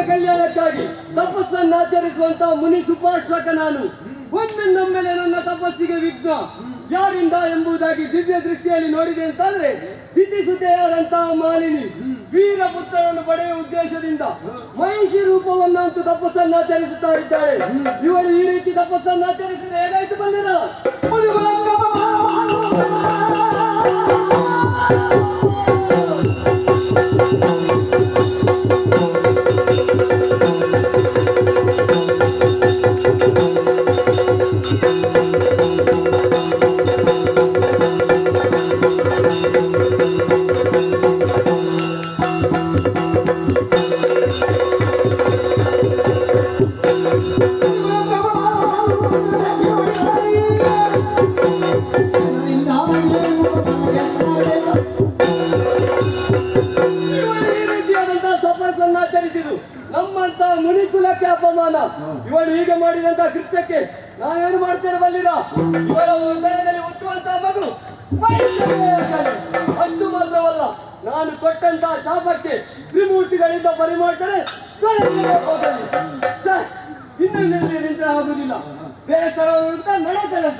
ಕಲ್ಯಾಣಕ್ಕಾಗಿ ತಪಸ್ಸನ್ನಾಚರಿಸುವಂತಹ ಮುನಿ ಸುಪಾರ್ಶ್ವಕ ನಾನು. ಒಮ್ಮೆ ನಮ್ಮೆಲೆ ನನ್ನ ತಪಸ್ಸಿಗೆ ವಿಘ್ನ ಯಾರಿಂದ ಎಂಬುದಾಗಿ ದಿವ್ಯ ದೃಷ್ಟಿಯಲ್ಲಿ ನೋಡಿದೆ ಅಂತಂದ್ರೆ ದಿತಿಸುತೆಯಾದಂತಹ ಮಾಲಿನಿ ವೀರಪುತ್ರನನ್ನು ಪಡೆಯುವ ಉದ್ದೇಶದಿಂದ ಮಹಿಷಿ ರೂಪವನ್ನಂತೂ ತಪಸ್ಸನ್ನಾಚರಿಸುತ್ತಾ ಇದ್ದಾಳೆ. ಇವಳು ಈ ರೀತಿ ತಪಸ್ಸನ್ನಾಚರಿಸಿದ್ರೆ ಹೇಗಾಯ್ತು ಬಂದಿರ ನಮ್ಮಂತ ಮುನಿಕುಲಕ್ಕೆ ಅಪಮಾನ. ಇವಳು ಹೀಗೆ ಮಾಡಿದಂತ ಕೃತ್ಯಕ್ಕೆ ನಾವೇನು ಮಾಡ್ತೇನೆ ಬಲ್ಲಿರ. ಇವಳ ಹೃದಯದಲ್ಲಿ ಹುಟ್ಟುವಂತಹ ಮಗು ಅಷ್ಟು ಮಾತ್ರವಲ್ಲ, ನಾನು ಕೊಟ್ಟಂತಹ ಶಾಪಕ್ಕೆ ತ್ರಿಮೂರ್ತಿಗಳಿಂದ ಪರಿಮಾಡ್ತಾರೆ. ಇನ್ನೊಂದು ನಿಂತರೆ ಆಗುದಿಲ್ಲ, ಬೇಸರ ಅಂತ ನಡೆಯುತ್ತದೆ.